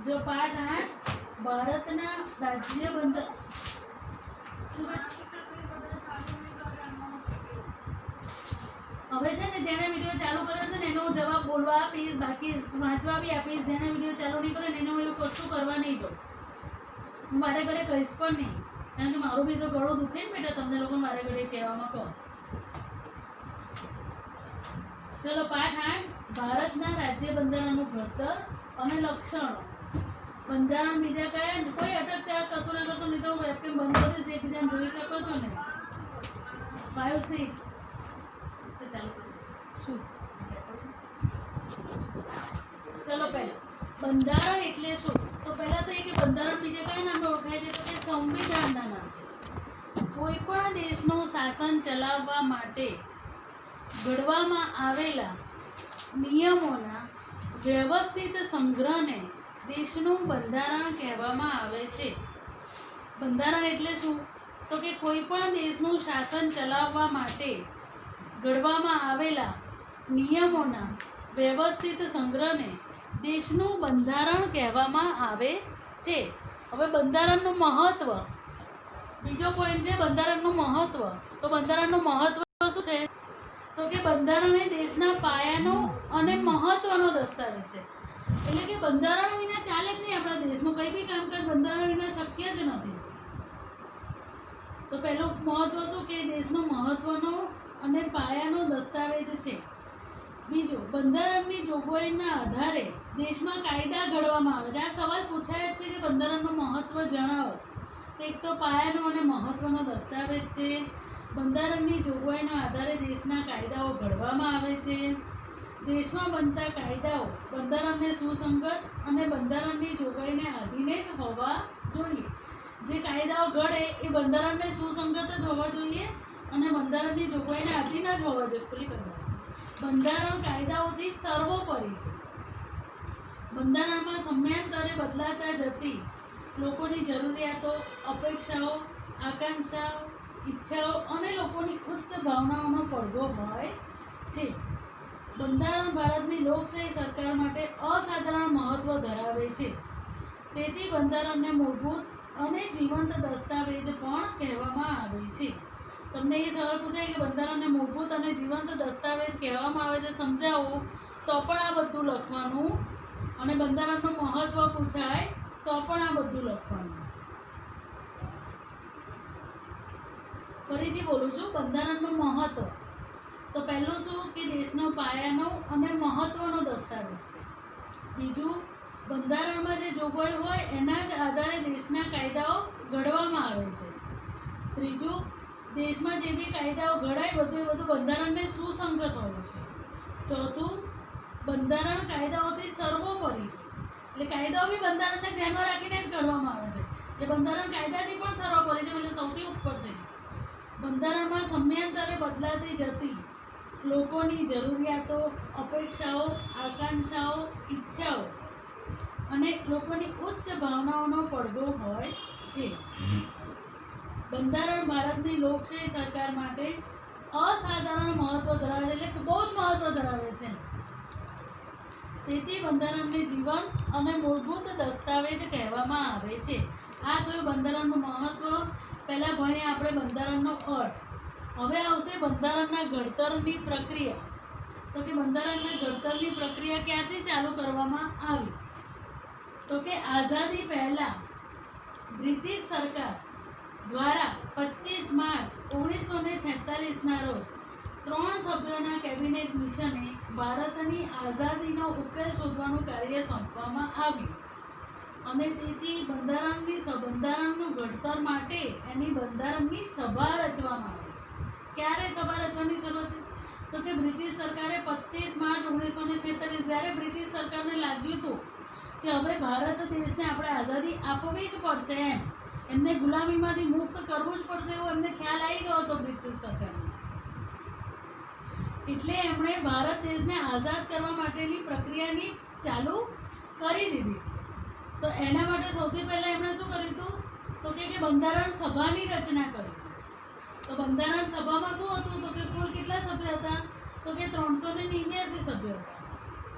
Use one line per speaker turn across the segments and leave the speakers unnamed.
જો પાઠ 8 ભારતના રાજ્ય બંધારણ હવે છે ને જેણે વિડીયો ચાલુ કર્યો છે ને એનો જવાબ બોલવા આપીશ, બાકી વાંચવા બી આપીશ. જેણે વિડીયો ચાલુ નહીં કર્યો ને એને હું એવું કશું કરવા નહીં દઉં. હું મારે ઘરે કહીશ પણ નહીં, કારણ કે મારું બી તો ગળું દુખે ને બેટા તમને લોકો મારે ઘરે કહેવામાં કહો. ચલો પાઠ 8 ભારતના રાજ્ય બંધારણનું ઘડતર અને લક્ષણો. બંધારણ બીજા કયા? કોઈ અટક છે કશું ના કરશો નહીં તો વેબકેમ બંધ કરી દઈશ, એકબીજાને જોઈ શકો છો ને. 5 6 ચાલો શું ચલો પહેલા બંધારણ એટલે શું? તો પહેલા તો એ કે બંધારણ બીજા કયા નામે ઓળખાય છે? તો કે સંવિધાનના નામ. કોઈ પણ દેશનું શાસન ચલાવવા માટે ઘડવામાં આવેલા નિયમોના વ્યવસ્થિત સંગ્રહને દેશનું બંધારણ કહેવામાં આવે છે. બંધારણ એટલે શું? તો કે કોઈ પણ દેશનું શાસન ચલાવવા માટે ઘડવામાં આવેલા નિયમોના વ્યવસ્થિત સંગ્રહને દેશનું બંધારણ કહેવામાં આવે છે. હવે બંધારણનું મહત્વ, બીજો પોઈન્ટ છે બંધારણનું મહત્વ. તો બંધારણનું મહત્વ શું છે? તો કે બંધારણ એ દેશના પાયાનો અને મહત્વનો દસ્તાવેજ છે. એટલે કે બંધારણ વિના ચાલે જ નહીં. આપણા દેશનું કંઈ બી કામકાજ બંધારણ વિના શક્ય જ નથી. તો પહેલું મહત્વ શું કે દેશનો મહત્વનો અને પાયાનો દસ્તાવેજ છે. બીજું, બંધારણની જોગવાઈના આધારે દેશમાં કાયદા ઘડવામાં આવે છે. આ સવાલ પૂછાય જ છે કે બંધારણનું મહત્વ જણાવો. તો એક તો પાયાનો અને મહત્વનો દસ્તાવેજ છે. બંધારણની જોગવાઈના આધારે દેશના કાયદાઓ ઘડવામાં આવે છે. દેશમાં બનતા કાયદાઓ બંધારણને સુસંગત અને બંધારણની જોગવાઈને આધીને જ હોવા જોઈએ. જે કાયદાઓ ઘડે એ બંધારણને સુસંગત જ હોવા જોઈએ અને બંધારણની જોગવાઈને આધીન જ હોવા જોઈએ. ખુલ્લી કરવા બંધારણ કાયદાઓથી સર્વોપરી છે. બંધારણમાં સમયાંતરે બદલાતા જતી લોકોની જરૂરિયાતો, અપેક્ષાઓ, આકાંક્ષાઓ, ઈચ્છાઓ અને લોકોની ઉચ્ચ ભાવનાઓનો પડઘો હોય છે. બંધારણ ભારતની લોકશાહી સરકાર માટે અસાધારણ મહત્વ ધરાવે છે. તેથી બંધારણને મૂળભૂત અને જીવંત દસ્તાવેજ પણ કહેવામાં આવે છે. તમને એ સવાલ પૂછાય કે બંધારણને મૂળભૂત અને જીવંત દસ્તાવેજ કહેવામાં આવે છે, સમજાવો. તો પણ આ બધું લખવાનું. અને બંધારણનું મહત્વ પૂછાય તો પણ આ બધું લખવાનું. ફરીથી બોલું છું, બંધારણનું મહત્વ. તો પહેલું શું કે દેશનો પાયાનો અને મહત્વનો દસ્તાવેજ છે. બીજું, બંધારણમાં જે જોગવાઈ હોય એના જ આધારે દેશના કાયદાઓ ઘડવામાં આવે છે. ત્રીજું, દેશમાં જે બી કાયદાઓ ઘડાય બધું બંધારણને સુસંગત હોવું છે. ચોથું, બંધારણ કાયદાઓથી સર્વોપરી છે. એટલે કાયદાઓ બી બંધારણને ધ્યાનમાં રાખીને જ ઘડવામાં આવે છે. એટલે બંધારણ કાયદાથી પણ સર્વોપરી છે, એટલે સૌથી ઉપર છે. બંધારણમાં સમયાંતરે બદલાતી જતી લોકોની જરૂરિયાતો, અપેક્ષાઓ, આકાંક્ષાઓ, ઈચ્છાઓ અને લોકોની ઉચ્ચ ભાવનાઓનો પડઘો હોય છે. બંધારણ ભારતની લોકશાહી સરકાર માટે અસાધારણ મહત્વ ધરાવે છે. એટલે બહુ જ મહત્વ ધરાવે છે. તેથી બંધારણને જીવંત અને મૂળભૂત દસ્તાવેજ કહેવામાં આવે છે. આ થયું બંધારણનું મહત્વ. પહેલાં ભણ્યા આપણે બંધારણનો અર્થ. હવે આવશે બંધારણના ઘડતરની પ્રક્રિયા. તો કે બંધારણના ઘડતરની પ્રક્રિયા ક્યાંથી ચાલુ કરવામાં આવી? તો કે આઝાદી પહેલાં બ્રિટિશ સરકાર દ્વારા 25 માર્ચ 1946ના રોજ 3 સભ્યોના કેબિનેટ મિશને ભારતની આઝાદીનો ઉકેલ શોધવાનું કાર્ય સોંપવામાં આવ્યું. અને તેથી બંધારણનું ઘડતર માટે એની બંધારણની સભા રચવામાં આવી. ક્યારે સભા રચવાની શરૂ હતી? તો કે બ્રિટિશ સરકારે 25 માર્ચ 1946, જ્યારે બ્રિટિશ સરકારને લાગ્યું હતું કે હવે ભારત દેશને આપણે આઝાદી આપવી જ પડશે, એમને ગુલામીમાંથી મુક્ત કરવું જ પડશે, એવો એમને ખ્યાલ આવી ગયો હતો બ્રિટિશ સરકારને. એટલે એમણે ભારત દેશને આઝાદ કરવા માટેની પ્રક્રિયાની ચાલુ કરી દીધી. તો એના માટે સૌથી પહેલાં એમણે શું કર્યું હતું? તો કે બંધારણ સભાની રચના કરી. તો બંધારણ સભામાં શું હતું? તો કે કુલ કેટલા સભ્ય હતા? તો કે 389 સભ્યો હતા.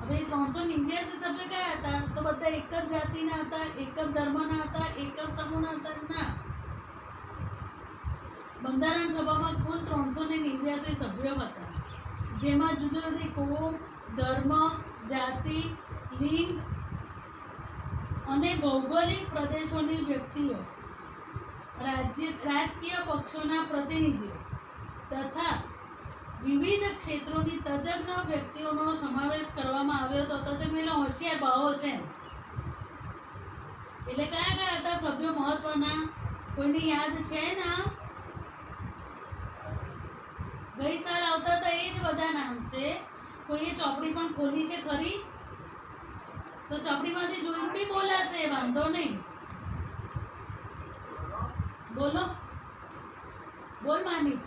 હવે 389 સભ્ય કયા હતા? તો બધા એક જ જાતિના હતા, એક જ ધર્મના હતા, એક જ સમૂહના હતા? ના. બંધારણ સભામાં કુલ 389 સભ્યો હતા, જેમાં જુદી જુદી કોમ, ધર્મ, જાતિ, લિંગ અને ભૌગોલિક પ્રદેશોની વ્યક્તિઓ, રાજકીય પક્ષોના પ્રતિનિધિઓ તથા વિવિધ ક્ષેત્રોની તજજ્ઞ વ્યક્તિઓનો સમાવેશ કરવામાં આવ્યો હતો. તજજ્ઞ એટલે હોશિયાર ભાવો છે. એટલે કયા કયા હતા સભ્યો મહત્વના? કોઈને યાદ છે ના? ગઈ સાલ આવતા હતા એ જ બધા નામ છે. કોઈએ ચોપડી પણ ખોલી છે ખરી? તો ચોપડીમાંથી જોઈને બી બોલાશે, વાંધો નહીં. બોલો, બોલ માની.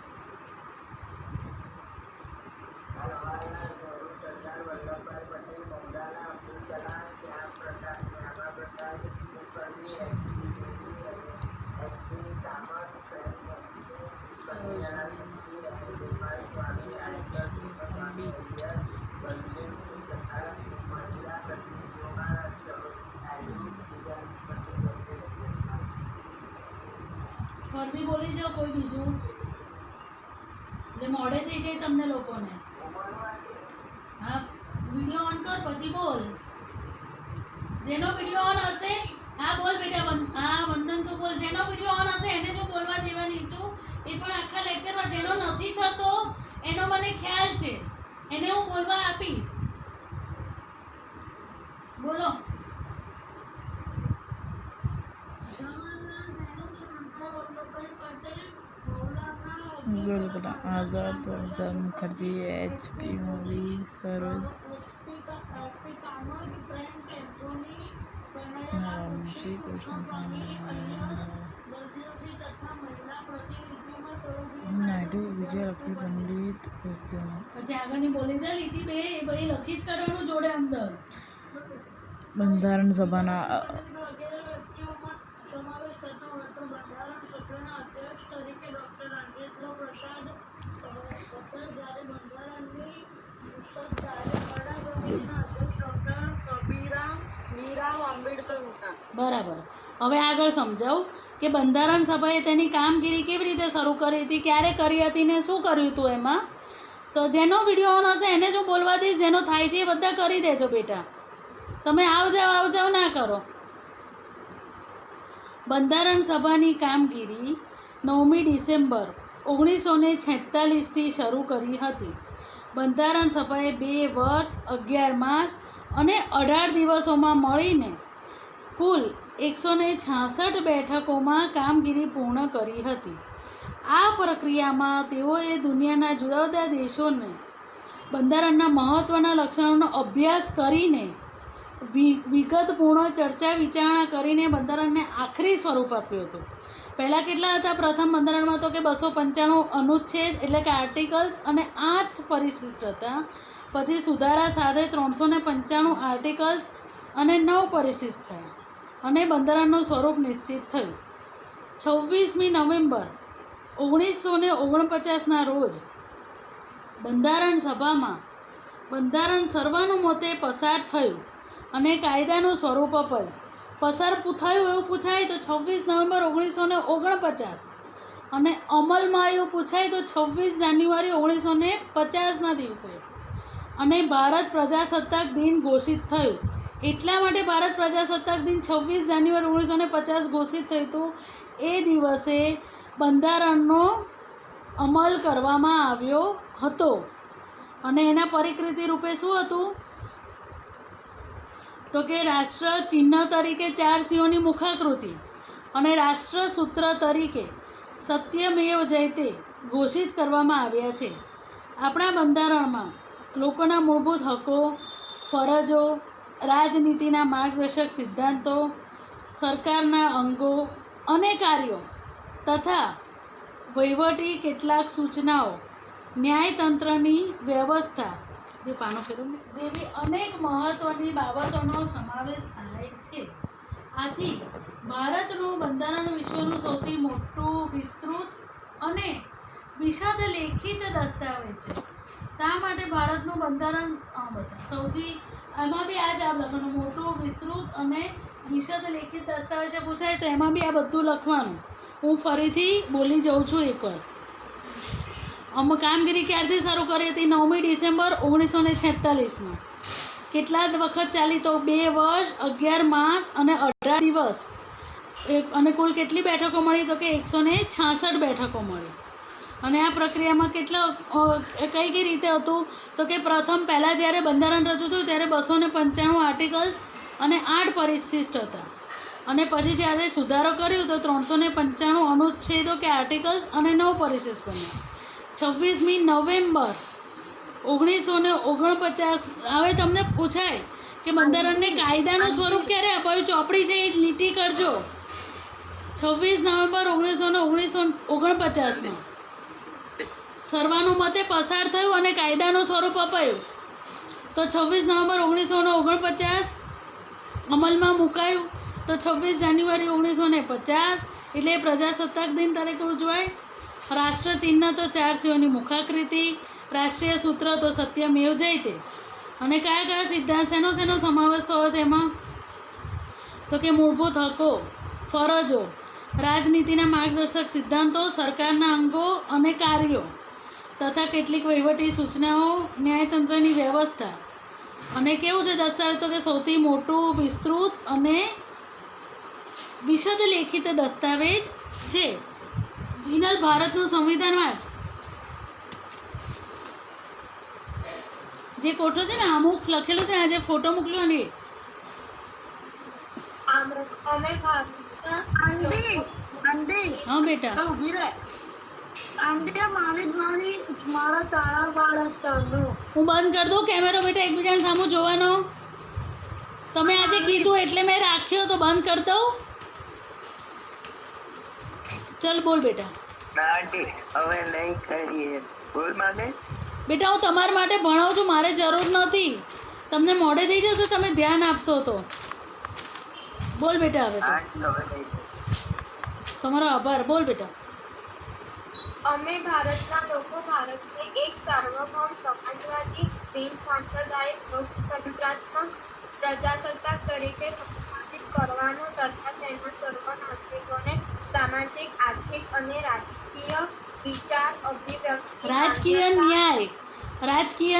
ફરતી બોલી જાઓ કોઈ બીજું, એટલે મોડે થઈ જાય તમને લોકોને. હા, વિડીયો ઓન કર પછી બોલ. જેનો વિડીયો ઓન હશે, હા બોલ બેટા. હા વંદન તું બોલ. જેનો વિડીયો ઓન હશે એને જો બોલવા દેવાની છું. એ પણ આખા લેક્ચરમાં જેનો નથી થતો એનો મને ખ્યાલ છે, એને હું બોલવા આપીશ. બોલો.
आज़ाद, आज़ाद मुखर्जी, HP मूवी, सरोज रामजी कृष्ण नायडू, विजय लक्ष्मी पंडित.
પછી આગળની બોલી જા લીટી બે એ ભાઈ લખી જ કાઢવાનું જોડે અંદર.
બંધારણ સભાના
બરાબર. હવે આગળ સમજાવું કે બંધારણ સભાએ તેની કામગીરી કેવી રીતે શરૂ કરી હતી, ક્યારે કરી હતી ને શું કર્યું હતું એમાં. તો જેનો વિડીયો ઓન હશે એને જો બોલવા દઈશ, જેનો થાય છે એ બધા કરી દેજો બેટા. તમે આવજાવ ના કરો. બંધારણ સભાની કામગીરી 9મી ડિસેમ્બર 1946થી શરૂ કરી હતી. બંધારણ સભાએ 2 વર્ષ 11 માસ અને 18 દિવસોમાં મળીને કુલ 166 બેઠકોમાં કામગીરી પૂર્ણ કરી હતી. આ પ્રક્રિયામાં તેઓએ દુનિયાના જુદા જુદા દેશોને બંધારણના મહત્ત્વના લક્ષણોનો અભ્યાસ કરીને વિગતપૂર્ણ ચર્ચા વિચારણા કરીને બંધારણને આખરી સ્વરૂપ આપ્યું હતું. પહેલાં કેટલા હતા પ્રથમ બંધારણમાં? તો કે 295 અનુચ્છેદ એટલે કે આર્ટિકલ્સ અને 8 પરિશિષ્ટ હતા. પછી સુધારા સાથે 395 આર્ટિકલ્સ અને 9 પરિશિષ્ટ થયા અને બંધારણનું સ્વરૂપ નિશ્ચિત થયું. 26મી નવેમ્બર 1949ના રોજ બંધારણ સભામાં બંધારણ સર્વાનુમતે પસાર થયું અને કાયદાનું સ્વરૂપ અપાયું. પસાર થયું એવું પૂછાય તો 26 નવેમ્બર 1949 અને અમલમાં એવું પૂછાય તો 26 જાન્યુઆરી 1950ના દિવસે. અને ભારત પ્રજાસત્તાક દિન ઘોષિત થયું. એટલા માટે ભારત પ્રજાસત્તાક દિન 26 જાન્યુઆરી 1950 ઘોષિત થયું હતું. એ દિવસે બંધારણનો અમલ કરવામાં આવ્યો હતો. અને એના પરિકૃતિ રૂપે શું હતું? તો કે રાષ્ટ્ર ચિહ્ન તરીકે 4 સિંહોની મુખાકૃતિ અને રાષ્ટ્રસૂત્ર તરીકે સત્યમેવ જયતે ઘોષિત કરવામાં આવ્યા છે. આપણા બંધારણમાં લોકોના મૂળભૂત હકો, ફરજો, રાજનીતિના માર્ગદર્શક સિદ્ધાંતો, સરકારના અંગો અને કાર્યો તથા વહીવટી કેટલાક સૂચનાઓ, ન્યાયતંત્રની વ્યવસ્થા જેવી અનેક મહત્ત્વની બાબતોનો સમાવેશ થાય છે. આથી ભારતનું બંધારણ વિશ્વનું સૌથી મોટું, વિસ્તૃત અને વિશદ લેખિત દસ્તાવેજ છે. શા માટે ભારતનું બંધારણ સૌથી, એમાં બી આ જ આપ લખવાનું, મોટું, વિસ્તૃત અને વિશદ લેખિત દસ્તાવેજો પૂછાય તો એમાં બી આ બધું લખવાનું. હું ફરીથી બોલી જાઉં છું એકવાર. અમે કામગીરી ક્યારથી શરૂ કરી હતી? 9મી ડિસેમ્બર 1946માં. કેટલા વખત ચાલી? તો 2 વર્ષ 11 માસ અને 18 દિવસ. અને કુલ કેટલી બેઠકો મળી? તો કે 166 બેઠકો મળી. અને આ પ્રક્રિયામાં કેટલા કઈ રીતે હતું? તો કે પહેલાં જ્યારે બંધારણ રજૂ થયું ત્યારે 295 આર્ટિકલ્સ અને 8 પરિશિષ્ટ હતા. અને પછી જ્યારે સુધારો કર્યો તો 395 અનુચ્છેદો કે આર્ટિકલ્સ અને 9 પરિશિષ્ટ બન્યા. 26મી નવેમ્બર 1949. હવે તમને પૂછાય કે બંધારણને કાયદાનું સ્વરૂપ ક્યારે અપાયું? ચોપડી છે એ જ લીટી કરજો. 26 નવેમ્બર 1949માં સર્વાનુમતે પસાર થયું અને કાયદાનું સ્વરૂપ અપાયું. તો 26 નવેમ્બર 1949 અમલમાં મુકાયું. તો 26 જાન્યુઆરી 1950 એટલે પ્રજાસત્તાક દિન તરીકે ઉજવાય. રાષ્ટ્રચિહ્ન તો 4 સિંહોની મુખાકૃતિ. રાષ્ટ્રીય સૂત્ર તો સત્યમેવ જયતે. અને કયા કયા સિદ્ધાંત શેનો સમાવેશ થયો છે એમાં? તો કે મૂળભૂત હકો, ફરજો, રાજનીતિના માર્ગદર્શક સિદ્ધાંતો, સરકારના અંગો અને કાર્યો તથા કેટલીક વહીવટી સૂચનાઓ, ન્યાયતંત્રની વ્યવસ્થા. અને કેવું છે દસ્તાવેજ? તો કે સૌથી મોટું, વિસ્તૃત અને વિશદ લેખિત દસ્તાવેજ છે. જીનલ, ભારતનું સંવિધાન વાંચ. જે કોઠો છે ને અમુક લખેલું છે, આજે ફોટો મોકલ્યો ને. હા બેટા, હું બંધ કરી દઉં કેમેરો બેટા? એકબીજાને સામું જોવાનો. તમે આજે કીધું એટલે મેં રાખ્યો, તો બંધ કરી દઉં. ચલ બોલ બેટા.
હવે નહીં કરીએ. બોલ માને.
બેટા હું તમારા માટે ભણાવું છું, મારે જરૂર નથી. તમને મોડે થઈ જશે, તમે ધ્યાન આપશો તો. બોલ બેટા. હવે તમારો આભાર. બોલ બેટા.
અમે ભારતના લોકો ભારતને એક સાર્વભૌમ સમાજવાદી બિન સાંપ્રદાયિક લોકતંત્રાત્મક પ્રજાસત્તાક તરીકે સ્થાપિત કરવાનો તથા તેના સર્વ નાગરિકોને સામાજિક, આર્થિક અને રાજકીય વિચાર અભિવ્યક્તિ
રાજકીય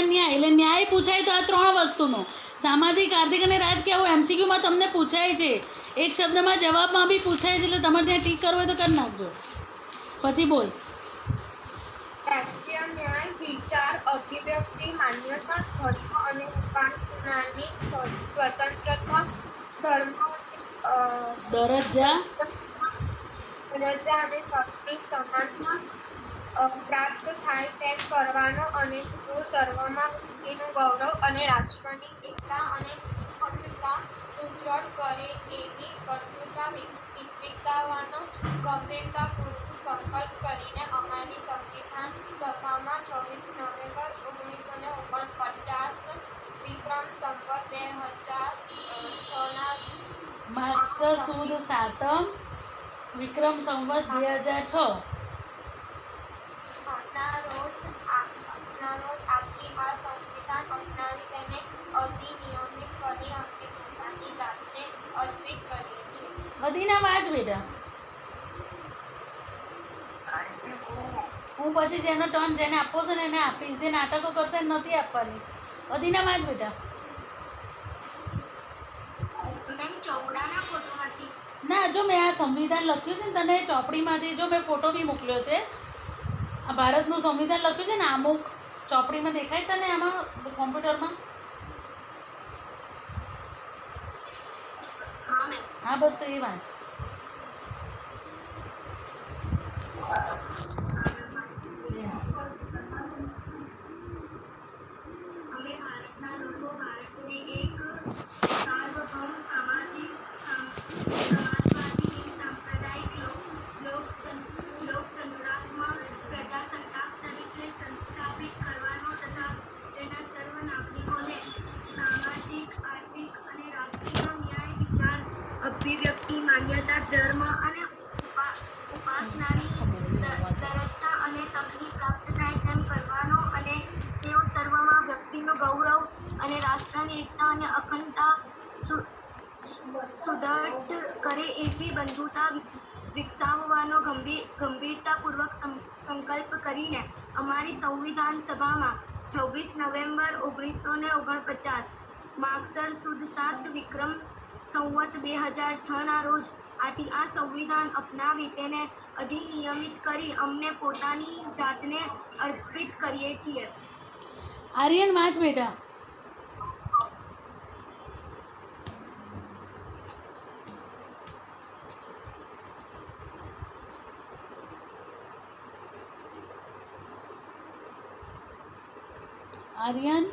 ન્યાય એટલે ન્યાય પૂછાય તો આ 3 વસ્તુનો સામાજિક, આર્થિક અને રાજકીય. આવું MCQમાં તમને પૂછાય છે. એક શબ્દમાં જવાબમાં બી પૂછાય છે, એટલે તમારે ત્યાં ટીક કરવો હોય તો કરી નાખજો. પછી બોલ.
રાજકીય ન્યાય, વિચાર અભિવ્યક્તિ, માન્યતા, ધર્મ અને ઉપાસનાની સ્વતંત્રતા, ધર્મ
દરજ્જા
અને શક્તિ સમાનતા પ્રાપ્ત થાય તેમ કરવાનો અને સર્વમાં વ્યક્તિનું ગૌરવ અને રાષ્ટ્રની એકતા અને અખંડતા સુદૃઢ કરે એવી મજબૂતા વિકસાવવાનો ગંભીરતાપૂર્વક સંકલ્પ કરીને અમારી સંવિધાન સભામાં 26 નવેમ્બર 1949 વિક્રમ સંવત 2006ના
માગસર સુદ સાતમ વિક્રમ સંવત 2006
રોજ આપણી આ સંવિધાન અપનાવી તેને અધિનિયમિત કરી અમે પોતાની જાતને અર્પિત કરીએ છીએ.
અધીના વાંચ બેટા. હું પછી જેનો ટર્ન જેને આપવો છે ને એને આપીશ. જે નાટકો કરશે એને નથી આપવાની. અધીના વાંચ બેટા. ના, જો મેં આ સંવિધાન લખ્યું છે ને તને ચોપડીમાંથી, જો મેં ફોટો બી મોકલ્યો છે. આ ભારતનું સંવિધાન લખ્યું છે ને અમુક ચોપડીમાં દેખાય તને આમાં કોમ્પ્યુટરમાં? હા બસ તો એ વાંચ.
અમે ભારતના લોકો ભારતને એક સાર્વભૌમ સમાજવાદી સાંપ્રદાયિક લોકતંત્રાત્મક પ્રજાસત્તાક તરીકે સ્થાપિત કરવાનો તથા તેના સર્વ નાગરિકોને સામાજિક, આર્થિક અને રાજકીય ન્યાય, વિચાર અભિવ્યક્તિ, માન્યતા, ધર્મ અને ઉપાસનાની દરજ્જા અને તકની પ્રાપ્ત થાય તેમ કરવાનો અને તેઓ સર્વમાં વ્યક્તિનું ગૌરવ અને રાષ્ટ્રની એકતા અને અખંડતા સુદૃઢ કરે એવી બંધુતા વિકસાવવાનો ગંભીરતાપૂર્વક સંકલ્પ કરીને અમારી સંવિધાન સભામાં 26 નવેમ્બર 1949 માગસર સુદ 7 વિક્રમ સંવત 2006 ના રોજ આથી આ સંવિધાન અપનાવી તેને અધિનિયમિત કરી અમને પોતાની જાતને અર્પિત કરીએ છીએ.
આર્યન વાંચ બેટા. આર્યન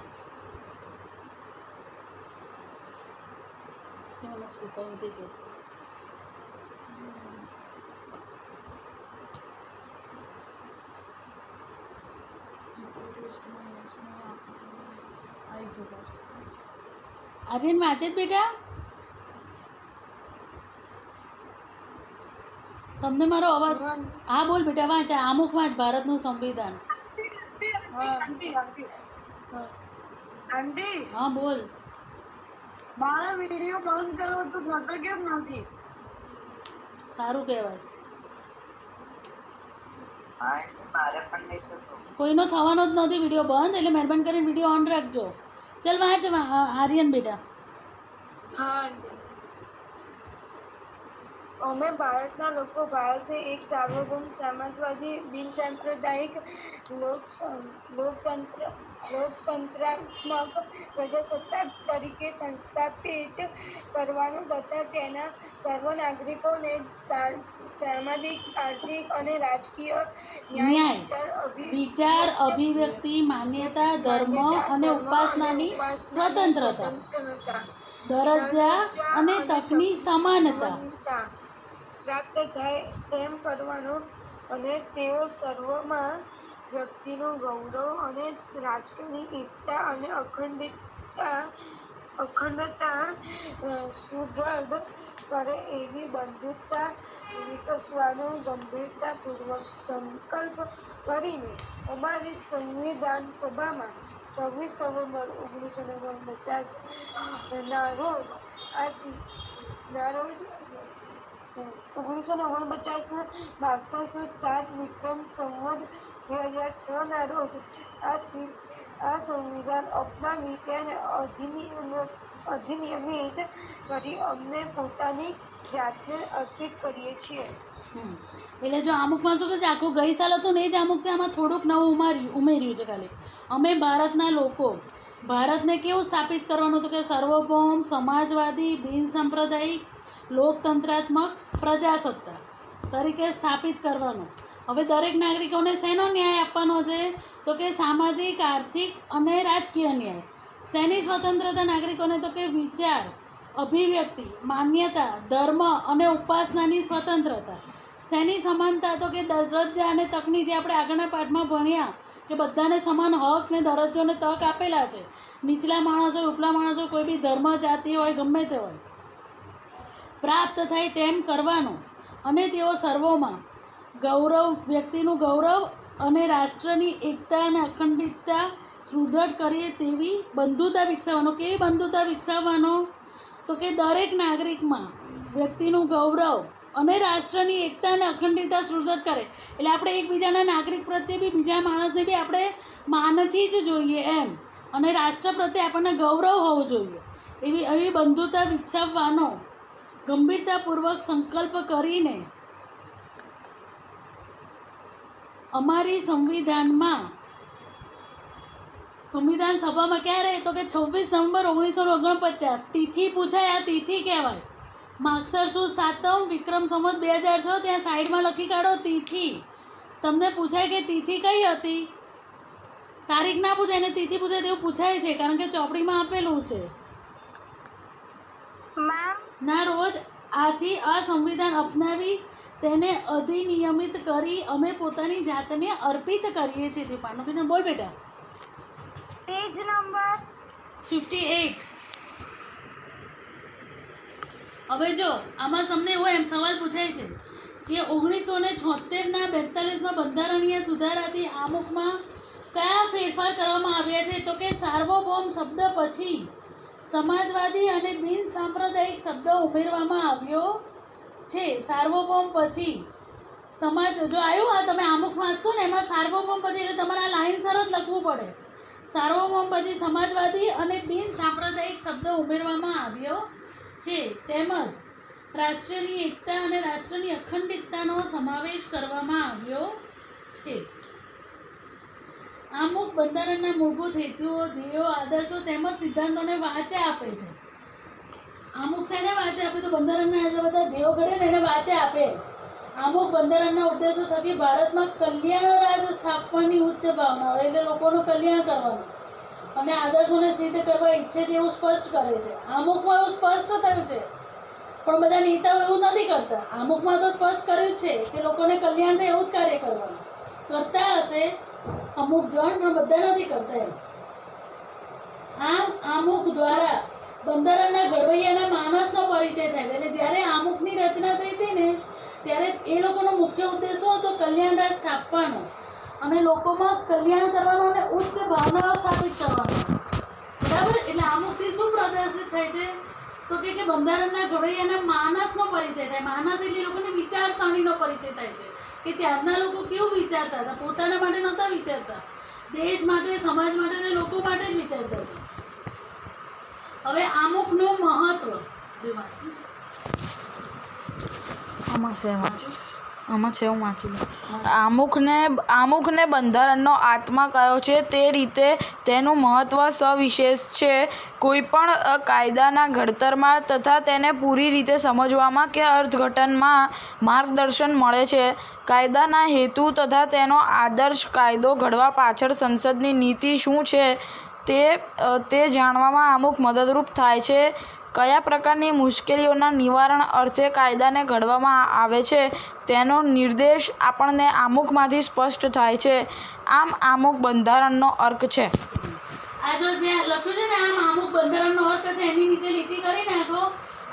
મને સ્પીકર નથી છે. આર્યન વાંચે જ બેટા. તમને મારો અવાજ? હા બોલ બેટા, વાંચ. આમુખ વાંચ. ભારતનું સંવિધાન.
આંટી,
હા બોલ.
મારો વિડીયો બંધ કર્યો તો થતો કેમ નથી?
સારું કહેવાય.
હા મારે પણ નહીં થતો.
કોઈનો થવાનો જ નથી વિડીયો બંધ, એટલે મહેરબાની કરીને વિડીયો ઓન રાખજો. ચાલ વાંચ આર્યન બેટા.
હા, અમે ભારતના લોકો ભારતને એક સાર્વભૌમ સમાજવાદી બિનસાંપ્રદાયિક લોકતંત્રાત્મક પ્રજાસત્તાક તરીકે સંસ્થાપિત કરવાનું તથા તેના સર્વ નાગરિકોને સામાજિક, આર્થિક અને રાજકીય
વિચાર, અભિવ્યક્તિ, માન્યતા, ધર્મ અને ઉપાસનાની સ્વતંત્રતા, દરજ્જા અને તકની સમાનતા
પ્રાપ્ત થાય તેમ કરવાનો અને તેઓ સર્વમાં વ્યક્તિનું ગૌરવ અને રાષ્ટ્રની એકતા અને અખંડતા સુદૃઢ કરે એવી બંધુતા વિકસવાનો ગંભીરતાપૂર્વક સંકલ્પ કરીને અમારી સંવિધાન સભામાં 26 નવેમ્બર 1949 ના રોજ 1949 માગસર સુદ 7 વિક્રમ સંવત 2006 ના રોજ આથી આ સંવિધાન અપનાવી તેને અધિનિયમિત કરી અમને પોતાની જાતને અર્પિત કરીએ છીએ.
એટલે જો અમુકમાં શું કહે છે, આખું ગઈ સાલ હતું ને એ જ અમુક છે, આમાં થોડુંક નવું ઉમેર્યું છે ખાલી. અમે ભારતના લોકો ભારતને કેવું સ્થાપિત કરવાનું હતું કે સર્વભૌમ સમાજવાદી બિનસાંપ્રદાયિક લોકતંત્રાત્મક પ્રજાસત્તાક તરીકે સ્થાપિત કરવાનું. હવે દરેક નાગરિકોને શેનો ન્યાય આપવાનો છે? તો કે સામાજિક, આર્થિક અને રાજકીય ન્યાય. શેની સ્વતંત્રતા નાગરિકોને? તો કે વિચાર, અભિવ્યક્તિ, માન્યતા, ધર્મ અને ઉપાસનાની સ્વતંત્રતા. શેની સમાનતા? તો કે દરજ્જા અને તકની, જે આપણે આગળના પાઠમાં ભણ્યા કે બધાને સમાન હક ને દરજ્જો ને તક આપેલા છે. નીચલા માણસ હોય, ઉપલા માણસ હોય, કોઈ બી ધર્મ, જાતિ હોય, ગમે તે હોય, પ્રાપ્ત થાય તેમ કરવાનું અને તેઓ સર્વોમાં ગૌરવ, વ્યક્તિનું ગૌરવ અને રાષ્ટ્રની એકતા અને અખંડિતતા સુદૃઢ કરીએ તેવી બંધુતા વિકસાવવાનો. કેવી બંધુતા વિકસાવવાનો? તો કે દરેક નાગરિકમાં વ્યક્તિનું ગૌરવ અને રાષ્ટ્રની એકતા અને અખંડિતતા સુદૃઢ કરે. એટલે આપણે એકબીજાના નાગરિક પ્રત્યે બી, બીજા માણસને બી આપણે માનથી જ જોઈએ એમ, અને રાષ્ટ્ર પ્રત્યે આપણને ગૌરવ હોવું જોઈએ. એવી બંધુતા વિકસાવવાનો ગંભીરતાપૂર્વક સંકલ્પ કરીને અમારી સંવિધાન સભામાં ક્યારે? તો કે 26 નવેમ્બર 1949. તિથિ પૂછાય, આ તિથિ કહેવાય. માગસર સુદ 7 વિક્રમ સંવત 2006. ત્યાં સાઈડમાં લખી કાઢો તિથિ. તમને પૂછાય કે તિથિ કઈ હતી? તારીખ ના પૂછાય ને તિથિ પૂછાય તેવું પૂછાય છે, કારણ કે ચોપડીમાં આપેલું છે. ના રોજ આથી આ સંવિધાન અપનાવી તેને અધિનિયમિત કરી અમે પોતાની જાતને અર્પિત કરીએ છીએ. તે પાનું બોલ બેટા.
Page number
58. હવે જો આમાં તમને એવો એમ સવાલ પૂછાય છે કે 1976ના 42માં બંધારણીય સુધારાથી આમુખમાં કયા ફેરફાર કરવામાં આવ્યા છે? તો કે સાર્વભૌમ શબ્દ પછી સમાજવાદી અને બિન સાંપ્રદાયિક શબ્દ ઉમેરવામાં આવ્યો છે. સાર્વભૌમ પછી સમાજ જો આવ્યું આ તમે આમુખ વાંચશો ને એમાં સાર્વભૌમ પછી એટલે તમારે આ લાઈનસર જ લખવું પડે. સાર્વભૌમ પછી સમાજવાદી અને બિન સાંપ્રદાયિક શબ્દ ઉમેરવામાં આવ્યો છે. તેમજ રાષ્ટ્રની એકતા અને રાષ્ટ્રની અખંડિતતાનો સમાવેશ કરવામાં આવ્યો છે. આમુખ બંધારણના મૂળભૂત હેતુઓ, ધ્યેયો, આદર્શો તેમજ સિદ્ધાંતોને વાચા આપે છે. આમુખ શેને વાચા આપે તો બંધારણના જે બધા ધ્યેયો ઘડે ને એને વાચા આપે. આમુખ બંધારણના ઉદ્દેશો થકી ભારતમાં કલ્યાણ રાજ સ્થાપવાની ઉચ્ચ ભાવના હોય એટલે લોકોનું કલ્યાણ કરવાનું અને આદર્શોને સિદ્ધ કરવા ઈચ્છે છે એવું સ્પષ્ટ કરે છે. આમુખમાં એવું સ્પષ્ટ થયું છે પણ બધા નેતાઓ એવું નથી કરતા. આમુખમાં તો સ્પષ્ટ કર્યું જ છે કે લોકોને કલ્યાણ થાય એવું જ કાર્ય કરવાનું. કરતા હશે અમુક જણ પણ બધા નથી કરતા એમ. આમ આમુખ દ્વારા બંધારણના ઘડવૈયાના માણસનો પરિચય થાય છે. એટલે જ્યારે આમુખની રચના થઈ હતી ને ત્યારે એ લોકોનો મુખ્ય ઉદ્દેશો હતો કલ્યાણ રાજ સ્થાપવાનો અને લોકોમાં કલ્યાણ કરવાનો અને ઉચ્ચ ભાવનાઓ સ્થાપિત કરવાનો. બરાબર. એટલે આમુખથી શું પ્રદર્શિત થાય છે તો કે બંધારણના ઘડવૈયાના માણસનો પરિચય થાય. માણસ એટલે લોકોની વિચારસરણીનો પરિચય થાય છે કે ત્યારના લોકો કેવું વિચારતા હતા. પોતાના માટે નહોતા વિચારતા, દેશ માટે, સમાજ માટે અને લોકો માટે જ વિચારતા હતા. હવે આમુખનું મહત્વ
આમાં છે હું વાંચી લઉં. આમુખને બંધારણનો આત્મા કયો છે તે રીતે તેનું મહત્ત્વ સવિશેષ છે. કોઈપણ કાયદાના ઘડતરમાં તથા તેને પૂરી રીતે સમજવામાં કે અર્થઘટનમાં માર્ગદર્શન મળે છે. કાયદાના હેતુ તથા તેનો આદર્શ, કાયદો ઘડવા પાછળ સંસદની નીતિ શું છે તે જાણવામાં આમુખ મદદરૂપ થાય છે. કયા પ્રકારની મુશ્કેલીઓના નિવારણ અર્થે કાયદાને ઘડવામાં આવે છે તેનો નિર્દેશ આપણને આમુખમાંથી સ્પષ્ટ થાય છે. આમ આમુખ બંધારણનો અર્ક છે.
આ જો જ્યાં લખ્યું છે ને આમ આમુખ બંધારણનો અર્ક છે એની નીચે લીટી કરી નાખો.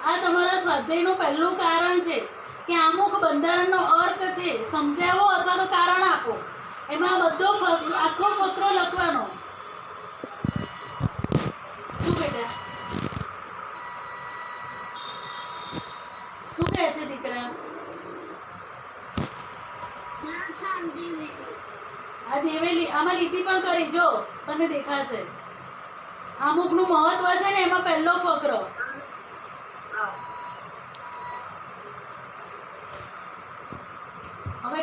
આ તમારા સ્વાધ્યાયનું પહેલું કારણ છે કે આમુખ બંધારણનો અર્ક છે. સમજાવો અથવા તો કારણ આપો. એમાં બધો આખો ફકરો લખવાનો. શું બેટા શું કહે છે દીકરા? આ દેવેલી આમાં લીટી પણ કરી જો તને દેખાશે. આમુખનું મહત્વ છે ને એમાં પહેલો ફકરો. હવે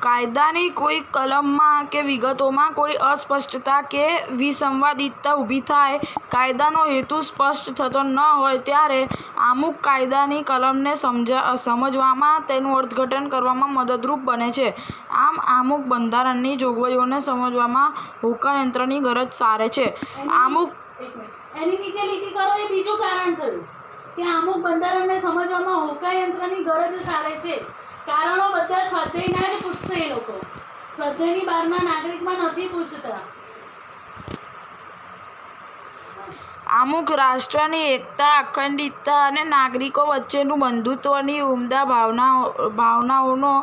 કાયદાની કોઈ કલમમાં કે વિગતોમાં કોઈ અસ્પષ્ટતા કે વિસંવાદિતતા ઊભી થાય, કાયદાનો હેતુ સ્પષ્ટ થતો ન હોય ત્યારે આમુખ કાયદાની કલમને સમજવામાં, તેનું અર્થઘટન કરવામાં મદદરૂપ બને છે. આમ આમુખ બંધારણની જોગવાઈઓને સમજવામાં હોકાયંત્રની ગરજ સારે છે. આમુખ
એની નીચે લીટી કરો એ બીજું કારણ થયું કે આમુખ બંધારણને સમજવામાં હોકાયંત્રની ગરજ સારે છે. કારણો બધા સ્વાધ્યાયના જ પૂછશે. એ લોકો સ્વાધ્યાયની બહારના નાગરિકમાં નથી પૂછતા.
આમુખ રાષ્ટ્રની એકતા, અખંડિતતા અને નાગરિકો વચ્ચેનું બંધુત્વની ઉમદા ભાવનાઓનો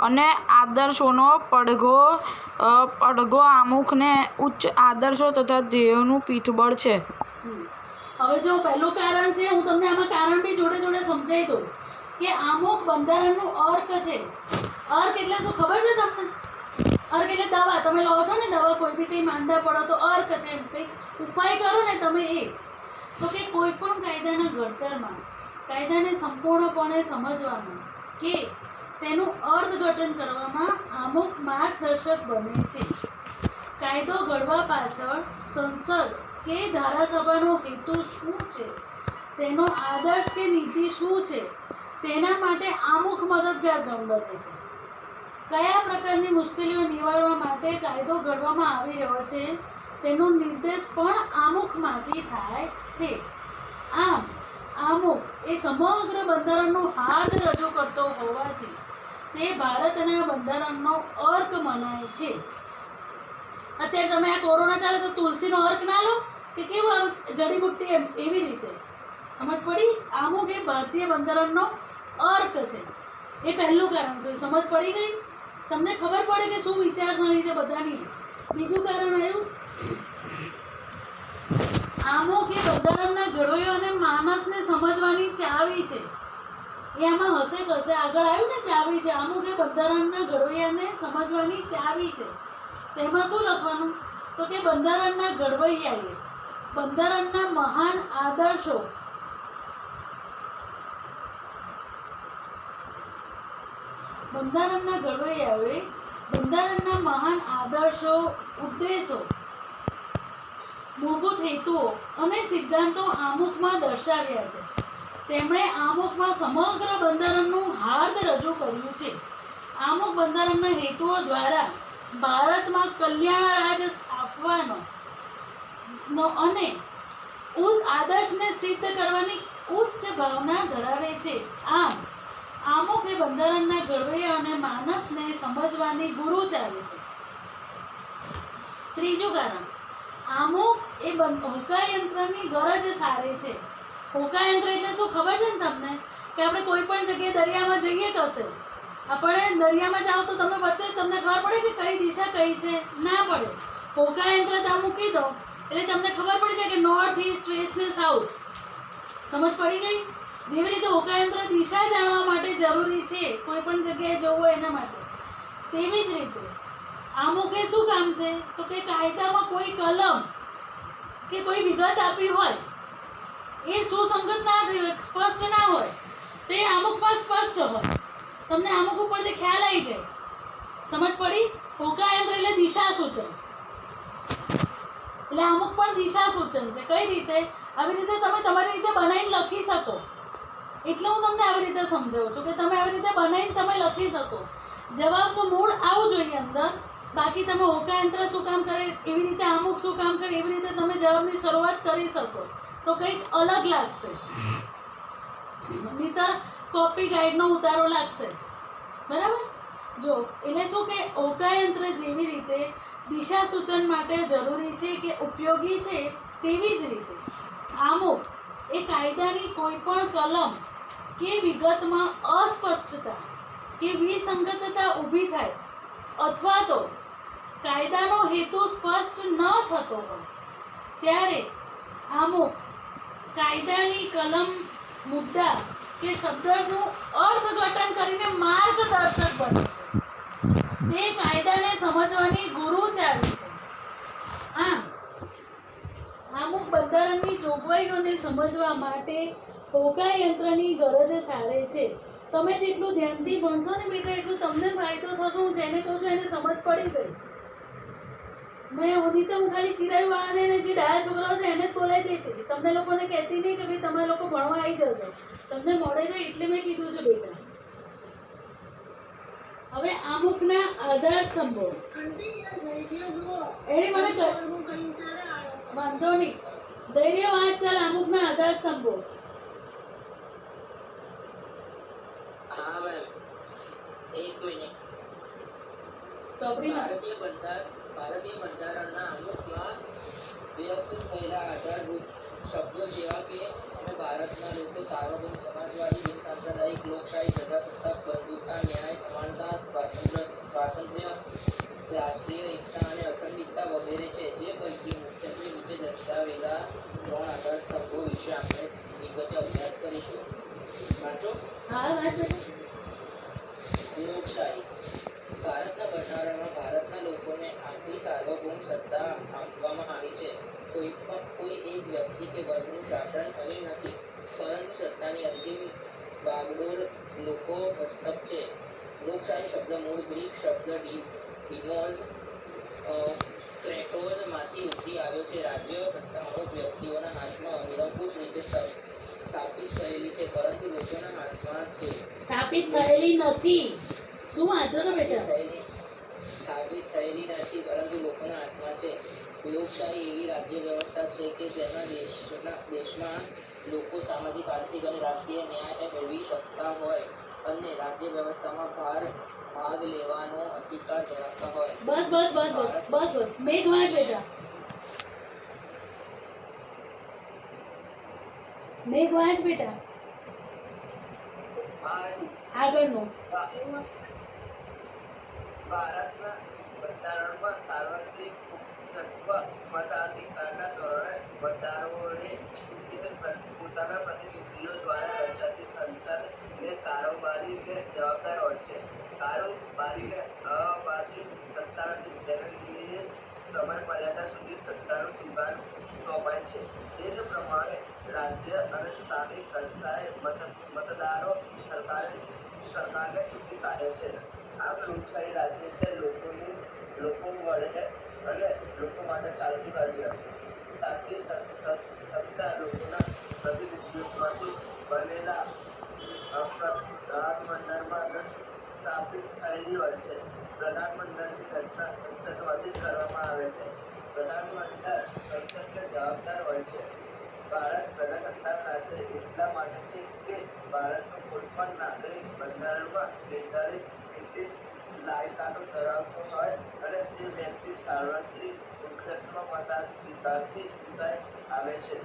અને આદર્શોનો પડઘો આમુખને ઉચ્ચ આદર્શો તથા ધ્યેયોનું પીઠબળ છે.
હવે જો પહેલું કારણ છે, હું તમને આમાં કારણ બી જોડે જોડે સમજાવી દઉં કે આમુખ બંધારણનું અર્ક છે. અર્ક એટલે શું ખબર છે તમને? અર્ક એટલે દવા. તમે લો છો ને દવા, કોઈથી કંઈ માંદા પડો તો અર્ક છે. કંઈક ઉપાય કરો ને તમે એ. તો કે કોઈ પણ કાયદાના ઘડતરમાં કાયદાને સંપૂર્ણપણે સમજવામાં કે તેનું અર્થઘટન કરવામાં આમુખ માર્ગદર્શક બને છે. કાયદો ઘડવા પાછળ સંસદ કે ધારાસભાનો હેતુ શું છે, તેનો આદર્શ કે નીતિ શું છે, તેના માટે આમુખ મદદગાર બને છે. કયા પ્રકારની મુશ્કેલીઓ નિવારવા માટે કાયદો ઘડવામાં આવી રહ્યો છે તેનો નિર્દેશ પણ આમુખમાંથી થાય છે. આમ આમુખ એ સમગ્ર બંધારણનું હાથ રજૂ કરતો હોવાથી તે ભારતના બંધારણનો અર્ક મનાય છે. અત્યારે તમે આ કોરોના ચાલે તો તુલસીનો અર્ક ના લો કે કેવું જડીબુટ્ટી એવી રીતે સમજ પડી? આમુખ એ ભારતીય બંધારણનો અર્ક છે. એ પહેલું કારણ થયું. સમજ પડી ગઈ? તમને ખબર પડે કે શું વિચારસરણી છે બધાની. બીજું કારણ આવ્યું આમુખ એ બંધારણના ઘડવૈયો અને માણસને સમજવાની ચાવી છે. એ આમાં હશે કશે આગળ આવ્યું ને ચાવી છે. આમુખ એ બંધારણના ઘડવૈયાને સમજવાની ચાવી છે. તેમાં શું લખવાનું? તો કે બંધારણના ઘડવૈયાએ બંધારણના મહાન આદર્શો બંધારણના ઘડવૈયાઓએ બંધારણના મહાન આદર્શો, ઉદ્દેશો, મૂળભૂત હેતુઓ અને સિદ્ધાંતો આમુખમાં દર્શાવ્યા છે. તેમણે આમુખમાં સમગ્ર બંધારણનું હાર્દ રજૂ કર્યું છે. આમુખ બંધારણના હેતુઓ દ્વારા ભારતમાં કલ્યાણ રાજ સ્થાપવાનો અને આદર્શને સિદ્ધ કરવાની ઉચ્ચ ભાવના ધરાવે છે. આમ આમુખ એ બંધારણના ઘડવૈયા અને માનસને સમજવાની ગુરુ ચાવી છે. ત્રીજું કારણ, આમુખ એ હોકાયંત્રની ગરજ સારે છે. હોકાયંત્ર એટલે શું ખબર છે ને તમને? કે આપણે કોઈ પણ જગ્યાએ દરિયામાં જઈએ કશે, આપણે દરિયામાં જાઓ તો તમે વચ્ચે તમને ખબર પડે કે કઈ દિશા કઈ છે? ના પડે. હોકાયંત્ર ત્યાં મૂકી દો એટલે તમને ખબર પડી જાય કે નોર્થ, ઈસ્ટ, વેસ્ટ ને સાઉથ. સમજ પડી ગઈ? જેવી રીતે હોકાયંત્ર દિશા જાણવા માટે જરૂરી છે કોઈ પણ જગ્યાએ જવું હોય એના માટે, તેવી જ રીતે આમુખે શું કામ છે? તો કે કાયદામાં કોઈ કલમ કે કોઈ વિગત આપી હોય એ સુસંગત ના થઈ હોય, સ્પષ્ટ ના હોય, તો એ આમુખમાં સ્પષ્ટ હોય. તમને આમુખ ઉપરથી ખ્યાલ આવી જાય. સમજ પડી? હોકાયંત્ર એટલે દિશા સૂચન. એટલે અમુક પણ દિશા સૂચન છે. કઈ રીતે? આવી રીતે તમે તમારી રીતે બનાવીને લખી શકો. એટલે હું તમને આવી રીતે સમજાવું છું કે તમે આવી રીતે બનાવીને તમે લખી શકો. જવાબનું મૂળ આવું જોઈએ અંદર. બાકી તમે હોકાયંત્ર શું કામ કરે, એવી રીતે આમુખ શું કામ કરે, એવી રીતે તમે જવાબની શરૂઆત કરી શકો તો કંઈક અલગ લાગશે. નહીતર કોપી ગાઈડનો ઉતારો લાગશે. બરાબર? જો એટલે શું કે હોકાયંત્ર જેવી રીતે દિશા સૂચન માટે જરૂરી છે કે ઉપયોગી છે, તેવી જ રીતે આમુખ એ કાયદાની કોઈ પણ કલમ કે વિગતમાં અસ્પષ્ટતા કે વિસંગતતા ઊભી થાય અથવા તો કાયદાનો હેતુ સ્પષ્ટ ન થતો હોય ત્યારે આમુખ કાયદાની કલમ, મુદ્દા કે શબ્દનું અર્થઘટન કરીને માર્ગદર્શક બને છે. તે કાયદાને સમજવાની ગુરુ ચાવી છે. આમ આમુખ બંધારણની જોગવાઈઓને સમજવા માટે હોકાયંત્રની ગરજ સારે છે. તમે જેટલું ધ્યાનથી ભણશો ને બેટા એટલું તમને ફાયદો થશે. હું જેને કહું છું એને સમજ પડી ગઈ. મેં ઓની તો હું ખાલી ચિરાઈવાળાને ને જે ડાયા છોકરાઓ છે એને જ બોલાવી દેતી હતી. તમને લોકોને કહેતી નહીં કે ભાઈ તમે લોકો ભણવા આવી જજો, તમને મળે છે એટલે મેં કીધું છે બેટા. હવે આમુખના આધાર સ્તંભો એને મને વાંધો નહીં, ધૈર્ય વાત. ચાલ, આમુખના આધાર સ્તંભો.
હા મેમ, એક મિનિટ.
ચોપડી
ભારતીય બંધારણના અમુકમાં વ્યક્ત થયેલા આધારભૂત શબ્દો જેવા કે અમે ભારતના લોકો સાર્વભૌમ, સમાજવાદી, બિનસાંપ્રદાયિક, લોકશાહી, પ્રજાસત્તાક, બંધુતા, ન્યાય, સમાનતા, સ્વાતંત્ર્ય, રાષ્ટ્રીય એકતા અને અખંડિતતા વગેરે છે. જે પૈકી મુખ્યત્વે નીચે દર્શાવેલા 3 આધાર સ્તંભો વિશે આપણે વિગતે અભ્યાસ કરીશું. વાંચો.
હા, વાત
લોકશાહી. ભારતના બંધારણમાં ભારતના લોકોને આખરી સાર્વભૌમ સત્તા આપવામાં આવી છે. કોઈ એક વ્યક્તિ કે વર્ગનું શાસન અહીં નથી, પરંતુ સત્તાની અંતિમ બાગડોર લોકો હસ્તક છે. લોકશાહી શબ્દ મૂળ ગ્રીક શબ્દ ડીમોસ ક્રેટોઝમાંથી ઉતરી આવ્યો છે. રાજ્ય સત્તા અમુક વ્યક્તિઓના હાથમાં નિરંકુશ રીતે સ્થાપિત થયેલી છે, પરંતુ લોકોના હાથમાં છે.
સ્થાપિત થયેલી નથી. શું વાંચો છો બેટા?
સ્થાપિત થયેલી નથી, પરંતુ લોકોના હાથમાં છે. લોકશાહી એવી રાજ્ય વ્યવસ્થા છે કે જેમાં દેશમાં લોકો સામાજિક, આર્થિક અને રાજકીય ન્યાય મેળવી શકતા હોય અને રાજ્ય વ્યવસ્થામાં ભાગ લેવાનો અધિકાર ધરાવતા હોય.
બસ બસ બસ બસ બસ બસ. મેઘ વાંચ બેટા. મેઘ વાંચ બેટા. આગળનું.
ભારતના બંધારણમાં સાર્વત્રિક મતાધિકારના ધોરણે મતદારોએ ચૂંટીને પોતાના પ્રતિનિધિઓ દ્વારા રચાતી સંસદને કારોબારીને જવાબદાર હોય છે. કારોબારીને અવાજી સત્તા નથી, તેને નિયત સમય મર્યાદા સુધી સત્તાનો સુકાન સોંપાય છે. તે જ પ્રમાણે રાજ્ય અને સ્થાનિક કક્ષાએ મતદારો સરકારને ચૂંટી કાઢે છે. આમ લોકશાહી રાજ્ય છે લોકો વડે અને લોકો માટે ચાલતું રાજ્ય. સાચી સત્તા લોકોના પ્રતિનિધિત્વમાંથી બનેલા પ્રધાનમંડળમાં સ્થાપિત થયેલી હોય છે. પ્રધાનમંડળની રચના સંસદમાંથી કરવામાં આવે છે. પ્રધાનમંડળ સંસદને જવાબદાર હોય છે. ભારત પ્રજાસત્તાક રાજ્ય એટલા માટે છે કે ભારતનો કોઈ પણ નાગરિક બંધારણમાં નિર્ધારિત રીતે લાયકાતો ધરાવતો હોય અને તે વ્યક્તિ સાર્વત્રિક મુખ્યત્વ મતાધિકારથી ચૂંટાઈ આવે છે.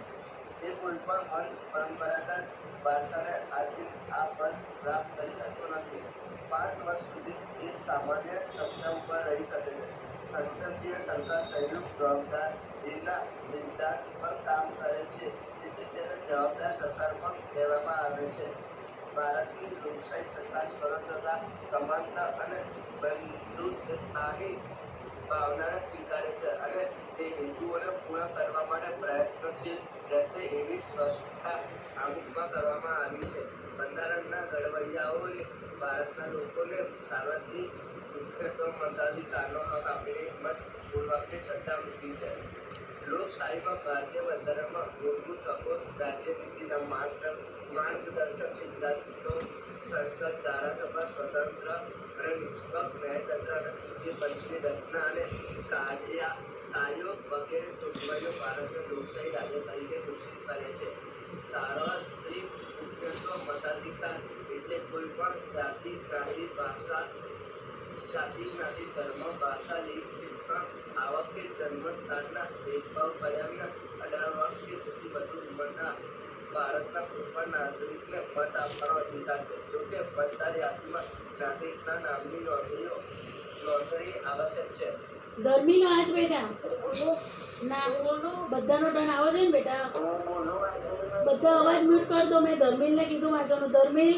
તે કોઈ પણ વંશ પરંપરાગત ભાષાને આધીન આ પદ પ્રાપ્ત કરી શકતો નથી. 5 વર્ષ સુધી તે સામાન્ય સત્તા ઉપર રહી શકે છે. સંસદીય સરકાર સંયુક્ત જવાબદારીના સિદ્ધાંત પર કામ કરે છે, તેથી તેને જવાબદાર સરકાર પણ કહેવામાં આવે છે. ભારતની લોકશાહી સરકાર સ્વતંત્રતા, સમાનતા અને બંધુત્વતાની ભાવનાને સ્વીકારે છે અને તે હેતુઓને પૂર્ણ કરવા માટે પ્રયત્નશીલ રહેશે એવી સ્પષ્ટતા આમુખમાં કરવામાં આવી છે. બંધારણના ઘડવૈયાઓએ ભારતના લોકોને સાર્વત્રિક મુખ્યત્વ મતાધિકારનો હક આપીને હિંમતપૂર્વકની સત્તા મૂકી છે. લોકશાહીમાં ભારતીય બંધારણમાં મૂળભૂત હકો, રાજ્યનીતિના માર્ગદર્શક સિદ્ધાંતો, સંસદ, ધારાસભા, સ્વતંત્ર અને નિષ્પક્ષ ન્યાયતંત્ર અને ચૂંટણી પંચની રચના અને કાર્યો વગેરે જોગવાઈઓ ભારતને લોકશાહી રાજ્ય તરીકે ઘોષિત કરે છે. સાર્વત્રિક મુખ્યત્વ મતાધિકાર એટલે કોઈ પણ જાતિ, જ્ઞાતિ, ધર્મ, ભાષા, લિંગ, શિક્ષણ, આવક કે જન્મસ્થાનના ભેદભાવ કર્યા વિના 18 વર્ષ કે તેથી વધુ ઉંમરના ભારતના કોઈપણ નાગરિકને મત આપવાનો અધિકાર છે. જોકે મતદાર યાદીમાં નાગરિકના નામની નોંધણી આવશ્યક છે.
ધર્મિલ વાંચ બેટા. ના બધાનો ટર્ન આવો છે ને બેટા. બધા અવાજ મ્યુટ કરી દો. મેં ધર્મિલને કીધું વાંચવાનું. ધર્મિલ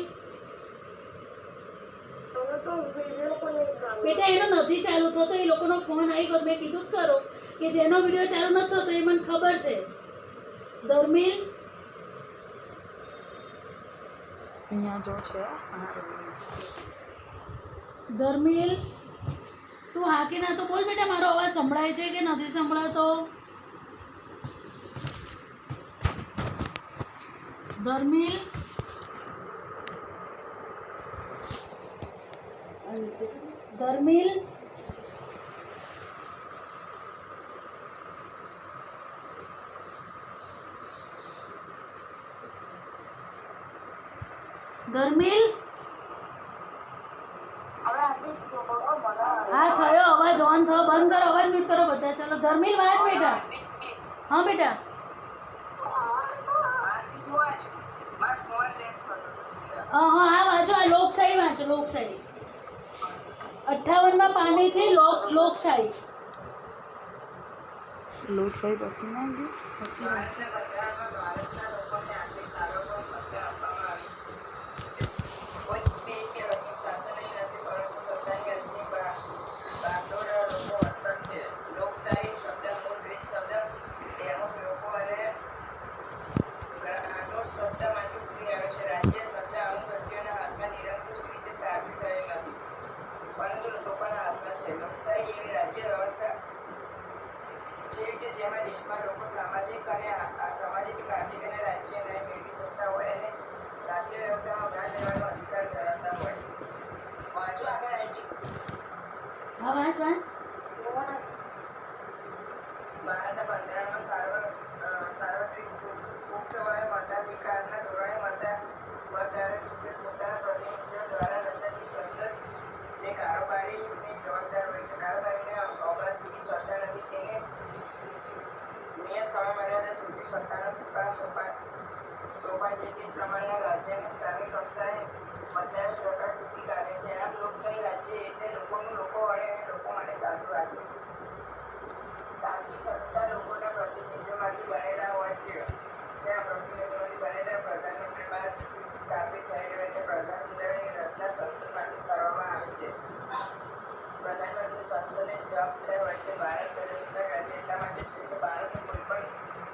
બેટા એનો નથી ચાલુ થતો. એ લોકોનો ફોન આવી ગયો. મેં કીધું જ કરો કે જેનો વિડીયો ચાલુ નથી થતો એ મને ખબર છે. ધર્મિલ
અહીંયા જો છે
ધર્મિલ તું હા કે ના તો બોલ બેટા. મારો અવાજ સંભળાય છે કે નથી સંભળાતો? ધર્મિલ ધર્મિલ ધર્મિલ હા થયો અવાજ ઓન થયો. બંધ કરો. અવાજ મ્યુટ કરો બધા. ચાલો ધર્મિલ વાંચ બેટા. હા બેટા. હા વાંચો. આ લોકશાહી વાંચો. લોકશાહી 58માં પાને છે. લોકશાહી
પછી ના ગયું.
ભારતના બંધારણમાં ભારતના લોકોને આટલી સાર્વભૌમ સત્તા આપવામાં આવી છે. કોઈ બે કે વધુ શાસન નથી, પરંતુ સત્તાની અંતિમ બાગડોળ લોકો હસ્તક છે. લોકશાહી શબ્દ મૂળ ગ્રીક શબ્દ ડેમોસ લોકો અને ગ્રાન્ડોસ શબ્દમાંથી ઉતરી આવે છે. રાજ્ય સત્તા અમુક વ્યક્તિઓના હાથમાં નિરંકુશ રીતે સ્થાપિત થયેલ નથી, પરંતુ લોકોના હાથમાં છે. લોકશાહી એવી રાજ્ય વ્યવસ્થા છે કે જેમાં દેશમાં લોકો સામાજિક, આર્થિક અને રાજકીય ન્યાય મેળવી શકતા હોય અને રાજ્ય વ્યવસ્થામાં ભાગ લેવાનો અધિકાર ધરાવતા હોય. વાંચો આગળ આંટી.
હા વાંચ વાંચ.
ભારતના બંધારણમાં સાર્વત્રિક મુક્તવાય મતાધિકારના ધોરણે મતદારોએ ચૂંટેલ પોતાના પ્રતિનિધિઓ દ્વારા રચાતી સંસદ તે કારોબારીની જવાબદાર હોય છે. કારોબારીને અપરાધની સત્તા નથી. તેને નિયત સમય મર્યાદા સુધી સત્તાનો સુકાન સોંપાય છે. તે પ્રમાણેના રાજ્યની સ્થાનિક કક્ષાએ મતદારો સરકાર ચૂંટી કાઢે છે. આમ લોકશાહી રાજ્ય એટલે લોકોનું લોકો વડે લોકો માટે ચાલતું રાજ્ય. સાચી સત્તા લોકોના પ્રતિનિધિઓમાંથી બનેલા હોય છે. ત્યાં પ્રતિનિધિઓમાંથી બનેલા પ્રધાનમંત્રીમાં સ્થાપિત થઈ રહ્યો છે. પ્રધાનમંત્રીની રચના સંસદમાંથી કરવામાં આવે છે. પ્રધાનમંત્રી સંસદને જવાબદાર હોય છે. ભારત પ્રજાસત્તાક રાજ્ય એટલા માટે છે કે ભારતનો કોઈ પણ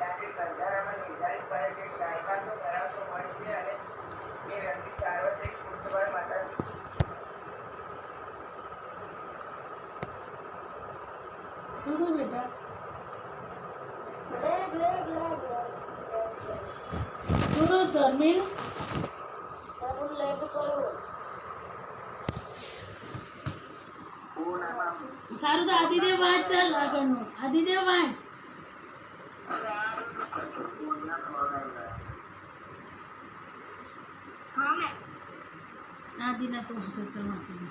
નાગરિક બંધારણમાં નિર્ધારિત કરે છે કે લાયકાતો ધરાવતો હોય છે અને એ વ્યક્તિ સાર્વત્રિક પુષ્ટિબળ મતાધિકાર
શું થયું બેટા? શું થયું ધર્મેલ? સારું તો આદિદેવ વાંચ ચાલ આગળનું. આદિદેવ વાંચ.
હા મેમ.
આદિના તો વાંચ ચાલ વાંચી લે.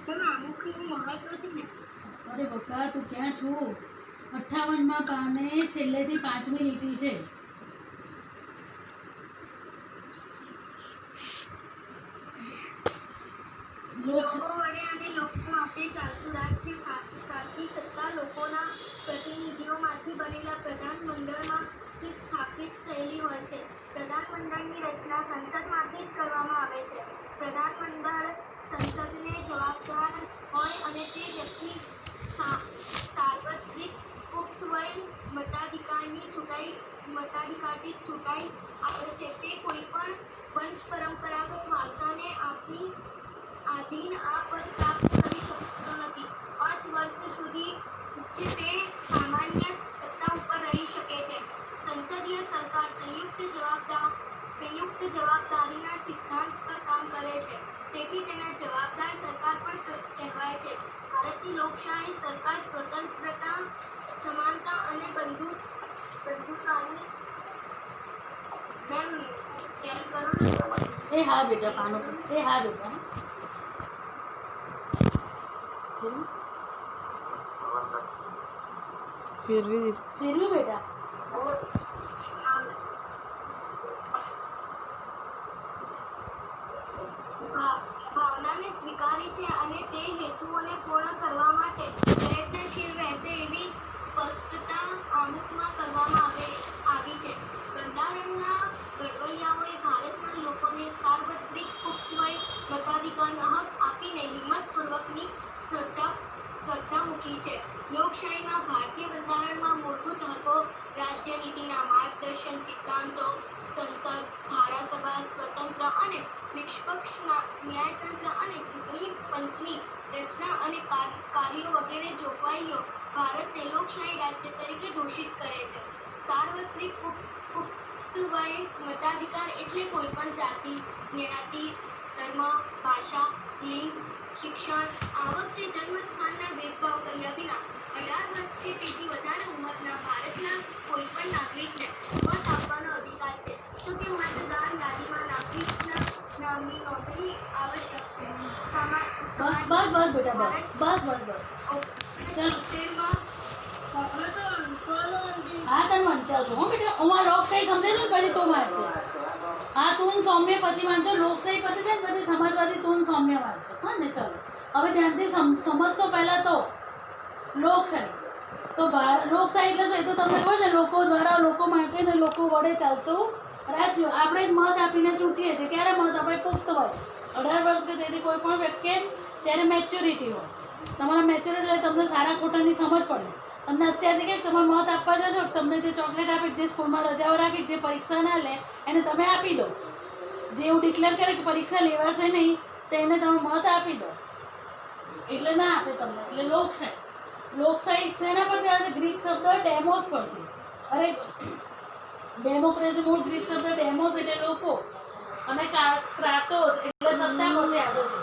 પણ આમુખનું મહત્વ છે ને.
અરે બકા તું ક્યાં છું? 58માં પાને છેલ્લેથી 5મી લીટી છે.
લોકો વડે અને લોકો માટે ચાલતું રાજ્ય સાચી સત્તા લોકોના પ્રતિનિધિઓમાંથી બનેલા પ્રધાનમંડળમાં જ સ્થાપિત થયેલી હોય છે. પ્રધાનમંડળની રચના સંસદમાંથી જ કરવામાં આવે છે. પ્રધાનમંડળ સંસદને જવાબદાર હોય અને તે વ્યક્તિ સાર્વત્રિક પુખ્ત વય મતાધિકારથી ચૂંટાઈ આવે છે. તે કોઈ પણ વંશ પરંપરાગત વારસાને આધીન આ પદ પ્રાપ્ત કરી શકતો નથી. 5 વર્ષ સુધી જ તે સામાન્ય સત્તા ઉપર રહી શકે છે. સંસદીય સરકાર સંયુક્ત જવાબદારીના સિદ્ધાંત પર કામ કરે છે. તેથી તેને જવાબદાર સરકાર પણ કહેવાય છે. ભારતની લોકશાહી સરકાર સ્વતંત્રતા, સમાનતા અને બંધુતાની મેમ શેર કરો ને.
એ હા બેટા પાનો પર. એ હા બેટા.
ફેરવી દીધું.
ફેરવ્યું બેટા.
ભાવનાને સ્વીકારી છે અને તે હેતુઓને પૂર્ણ કરવા માટે પ્રયત્નશીલ રહેશે એવી સ્પષ્ટતા આમુખમાં કરવામાં આવી છે. બંધારણના ઘડવૈયાઓએ ભારતના લોકોને સાર્વત્રિક પુખ્ત વય મતાધિકારનો હક આપીને હિંમતપૂર્વકની શ્રદ્ધા મૂકી છે. લોકશાહીમાં ભારતીય બંધારણમાં મૂળભૂત હકો, રાજ્યનીતિના માર્ગદર્શન સિદ્ધાંતો, સંસદ, ધારાસભા, સ્વતંત્ર અને નિષ્પક્ષ ન્યાયતંત્ર અને ચૂંટણી પંચની રચના અને કાર્યો વગેરે જોગવાઈઓ ભારતને લોકશાહી રાજ્ય તરીકે ઘોષિત કરે છે. સાર્વત્રિક પુખ્ત વય મતાધિકાર એટલે કોઈ પણ જાતિ, જ્ઞાતિ, ધર્મ, ભાષા, લિંગ, શિક્ષણ, આવક કે જન્મસ્થાનના ભેદભાવ કર્યા વિના 18 વર્ષ કે તેથી વધારે ઉંમરના ભારતના કોઈ પણ નાગરિકને મત આપવાનો અધિકાર છે. તો કે મતદાર યાદીમાં નાગરિકના નામની નોંધણી આવશ્યક છે.
બસ બસ બસ બેટા બસ બસ બસ બસ. ચાલો.
70માં
હા તને વંચાવ છું હો બેટા. હું આ લોકશાહી સમજાય છું પછી તું વાંચજે. હા તું સૌમ્ય પછી વાંચો. લોકશાહી પછી છે ને પછી સમાજવાદી તું સૌમ્ય વાંચો. હા ને ચાલો હવે ધ્યાનથી સમજશો. પહેલાં તો લોકશાહી તો લોકશાહી એટલે શું? એ તો તમને ખબર છે, લોકો દ્વારા, લોકો માટે ને લોકો વડે ચાલતું રાજ્ય. આપણે જ મત આપીને ચૂંટીએ છીએ. ક્યારે મત આપણે? પુખ્ત હોય 18 વર્ષ કે તેથી કોઈ પણ વ્યક્તિ ત્યારે મેચ્યોરિટી હોય. તમારા મેચ્યોરિટી એટલે તમને સારા ખોટાની સમજ પડે. તમને અત્યારથી કે તમે મત આપવા જશો, તમને જે ચોકલેટ આપી, જે સ્કૂલમાં રજાઓ રાખી, જે પરીક્ષા ના લે એને તમે આપી દો. જે એવું ડિક્લેર કરે કે પરીક્ષા લેવાશે નહીં તો એને તમે મત આપી દો. એટલે ના આપે તમને. એટલે લોકશાહી. લોકશાહી શેના પરથી આવે છે? ગ્રીક શબ્દ ડેમોસ પરથી. અરે ડેમોક્રેસી મૂળ ગ્રીક શબ્દ ડેમોસ એટલે લોકો અને ક્રાટોસ એટલે સત્તા પરથી આવે છે.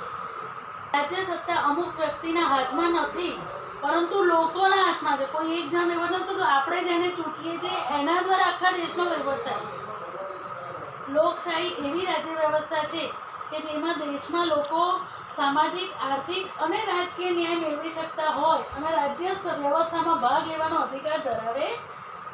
રાજ્ય સત્તા અમુક વ્યક્તિના હાથમાં નથી પરંતુ લોકોના હાથમાં છે. કોઈ એક જણ વહીવટ નથી કરતો. આપણે જેને ચૂંટીએ છીએ એના દ્વારા આખા દેશનો વહીવટ થાય છે. લોકશાહી એવી રાજ્ય વ્યવસ્થા છે કે જેમાં દેશમાં લોકો સામાજિક, આર્થિક અને રાજકીય ન્યાય મેળવી શકતા હોય અને રાજ્ય વ્યવસ્થામાં ભાગ લેવાનો અધિકાર ધરાવે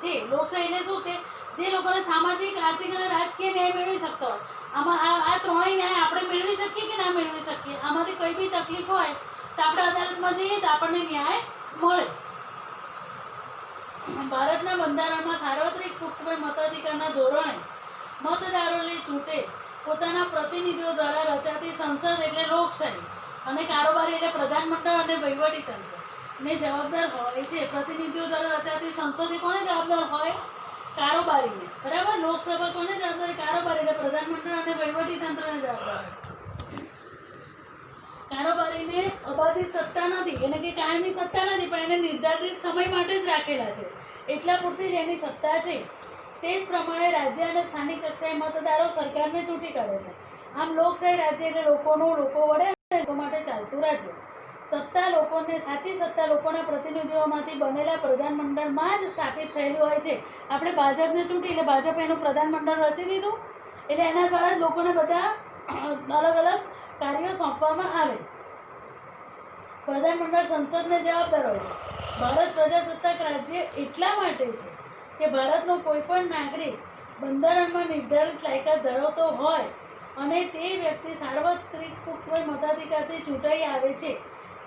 છે. લોકશાહી એટલે શું કે જે લોકોને સામાજિક, આર્થિક અને રાજકીય ન્યાય મેળવી શકતા હોય. આમાં આ ત્રણેય ન્યાય આપણે મેળવી શકીએ કે ના મેળવી શકીએ? આમાંથી કોઈ બી તકલીફ હોય તો તો આપણે અદાલતમાં જઈએ તો આપણને ન્યાય મળે. ભારતના બંધારણમાં સાર્વત્રિક પુખ્ત વય મતાધિકારના ધોરણે મતદારોને ચૂંટે પોતાના પ્રતિનિધિઓ દ્વારા રચાતી સંસદ એટલે લોકશાહી અને કારોબારી એટલે પ્રધાનમંડળ અને વહીવટીતંત્ર ને જવાબદાર હોય છે. પ્રતિનિધિઓ દ્વારા રચાતી સંસદ એ કોને જવાબદાર હોય? કારોબારીને. બરાબર. લોકસભા કોને જવાબદાર? કારોબારી એટલે પ્રધાનમંડળ અને વહીવટીતંત્રને જવાબદાર હોય. કારોબારીને અબાધિત સત્તા નથી, એને કે કાયમી સત્તા નથી, પણ એને નિર્ધારિત સમય માટે જ રાખેલા છે. એટલા પૂરતી જ એની સત્તા છે. તે જ પ્રમાણે રાજ્ય અને સ્થાનિક કક્ષાએ મતદારો સરકારને ચૂંટી કરે છે. આમ લોકશાહી રાજ્ય એટલે લોકોનું લોકો વડે અને લોકો માટે ચાલતું રાજ્ય. સત્તા લોકોને સાચી સત્તા લોકોના પ્રતિનિધિઓમાંથી બનેલા પ્રધાનમંડળમાં જ સ્થાપિત થયેલું હોય છે. આપણે ભાજપને ચૂંટી એટલે ભાજપ એનું પ્રધાનમંડળ રચી દીધું, એટલે એના દ્વારા જ લોકોને બધા અલગ અલગ કાર્યો સોંપવામાં આવે. પ્રધાનમંડળ સંસદને જવાબદાર હોય છે. ભારત પ્રજાસત્તાક રાજ્ય એટલા માટે છે કે ભારતનો કોઈ પણ નાગરિક બંધારણમાં નિર્ધારિત લાયકાત ધરાવતો હોય અને તે વ્યક્તિ સાર્વત્રિક પુખ્ત વય મતાધિકારથી ચૂંટાઈ આવે છે.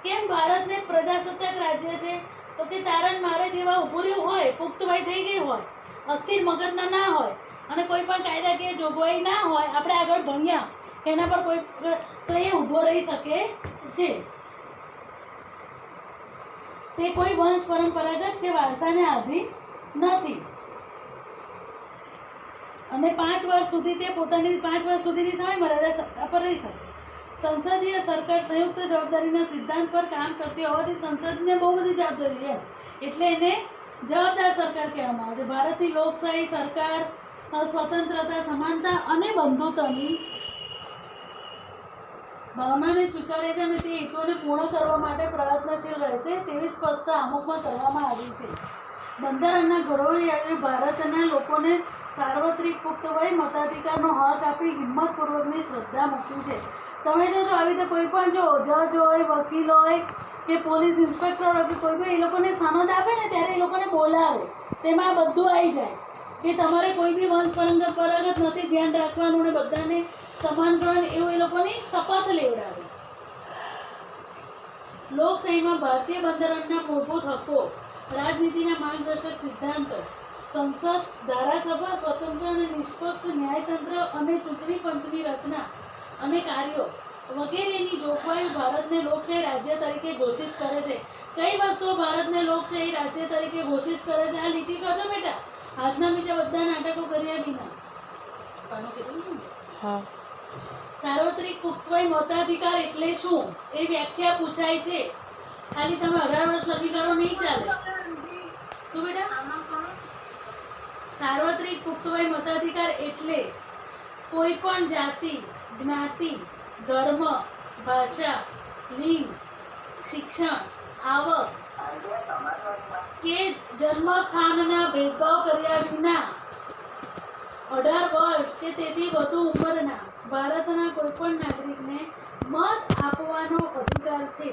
કેમ ભારતને પ્રજાસત્તાક રાજ્ય છે? તો કે તારા મારે જેવા ઊભું રહ્યું હોય, પુખ્ત વય થઈ ગઈ હોય, અસ્થિર મગજના ના હોય અને કોઈ પણ કાયદાકીય જોગવાઈ ના હોય, આપણે આગળ ભણ્યા એના પર કોઈ તો એ ઊભો રહી શકે છે. તે કોઈ વંશ પરંપરાગત કે વારસાને આધીન નથી અને 5 વર્ષ સુધી તે પોતાની 5 વર્ષ સુધીની સમય મર્યાદા સત્તા પર રહી શકે. સંસદીય સરકાર સંયુક્ત જવાબદારીના સિદ્ધાંત પર કામ કરતી હોવાથી સંસદને બહુ બધી જવાબદારી એમ, એટલે એને જવાબદાર સરકાર કહેવામાં આવે છે. ભારતની લોકશાહી સરકાર સ્વતંત્રતા, સમાનતા અને બંધુત્વની ભાવનાને સ્વીકારે છે અને તે હેતુઓને પૂર્ણ કરવા માટે પ્રયત્નશીલ રહેશે તેવી સ્પષ્ટતા આમુખમાં કરવામાં આવી છે. બંધારણના ઘડવૈયાઓએ ભારતના લોકોને સાર્વત્રિક પુખ્ત વય મતાધિકારનો હક આપી હિંમતપૂર્વકની શ્રદ્ધા મૂકી છે. તમે જોજો આવી રીતે કોઈ પણ જો જજ હોય, વકીલ હોય કે પોલીસ ઇન્સ્પેક્ટર હોય કે કોઈ પણ એ લોકોને સનદ આપે ને ત્યારે એ લોકોને બોલાવે, તેમાં આ બધું આવી જાય કે તમારે કોઈ બી વંશ પરંપરાગત નથી, ધ્યાન રાખવાનું ને બધાને સમાન કરવાનું, એવું એ લોકોની શપથ લેવડાવે. લોકશાહીમાં ભારતીય બંધારણના મૂળભૂત હકો, રાજનીતિના માર્ગદર્શક સિદ્ધાંતો, સંસદ, ધારાસભા, સ્વતંત્ર અને નિષ્પક્ષ ન્યાયતંત્ર અને ચૂંટણી પંચની રચના અને કાર્યો વગેરેની જોગવાઈઓ ભારતને લોકશાહી રાજ્ય તરીકે ઘોષિત કરે છે. કઈ વસ્તુઓ ભારતને લોકશાહી રાજ્ય તરીકે ઘોષિત કરે છે? આ લીટી કરજો બેટા, હાથના નીચે બધા નાટકો કર્યા વિના.
હા.
સાર્વત્રિક પુખ્ત વય મતાધિકાર એટલે શું એ વ્યાખ્યા પૂછાય છે. ખાલી તમે 18 વર્ષ લગી કરો નહીં ચાલે. શું બેટા? સાર્વત્રિક પુખ્ત વય મતાધિકાર એટલે કોઈ પણ જાતિ, જ્ઞાતિ, ધર્મ, ભાષા, લિંગ, શિક્ષણ, આવક કે જન્મસ્થાનના ભેદભાવ કર્યા વિના 18 વર્ષ કે તેથી વધુ ઉંમરના ભારતના કોઈપણ નાગરિકને મત આપવાનો અધિકાર છે.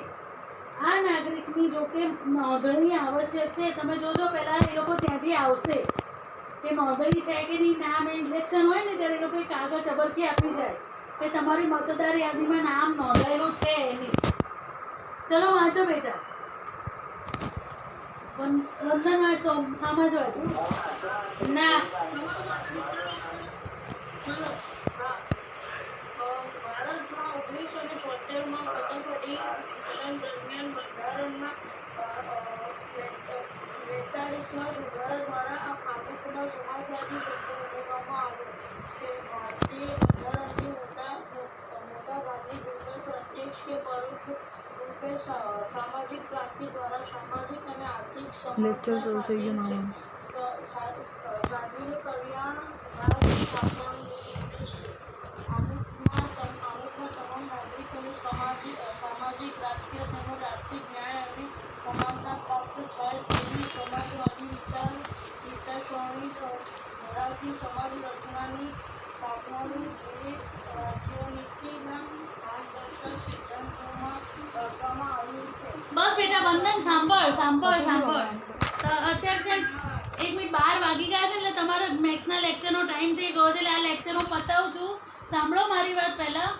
આ નાગરિકની જોકે નોંધણી આવશ્યક છે. તમે જોજો પહેલાં એ લોકો ત્યાંથી આવશે કે નોંધણી છે કે નહીં. નામ ઇલેક્શન હોય ને ત્યારે એ લોકો કાગળ ચબરકી આપી જાય કે તમારી મતદાર યાદીમાં નામ નોંધાયેલું છે એની. ચલો વાંચો બેટા, રંજન વાંચો, સમજો ના.
ભારતમાં 1976માં કટોકટી શાસન દરમિયાન બંધારણમાં 42માં સુધારા દ્વારા આ કામોનો સમાજવાદી શબ્દો ઉમેરવામાં આવ્યો છે. ભારતીય બંધારણની મોટાભાગની જોગવાઈ પ્રત્યક્ષ કે પરોક્ષ રૂપે સામાજિક ક્રાંતિ દ્વારા સામાજિક અને આર્થિક સમાનતા સાધીનું કલ્યાણ ભારત સ્થાપવાનું ઉદ્દેશ છે. આમુખમાં તમામ નાગરિકોને સામાજિક, રાજકીય તેમજ આર્થિક ન્યાય અને સમાનતા પ્રાપ્ત થાય તેવી સમાજવાદી વિચારસરણી ધરાવતી સમાજ રચનાની સ્થાપનાનું ધ્યેય રાજ્યનીતિના માર્ગદર્શક સિદ્ધાંતોમાં રાખવામાં આવ્યું છે.
બસ બેટા વંદન, સાંભળ. અત્યારે 1 મિનિટ 12 વાગી ગયા છે એટલે તમારા મેથ્સના લેક્ચરનો ટાઈમ થઈ ગયો છે એટલે આ લેક્ચર હું પતાવું છું. સાંભળો મારી વાત પહેલાં.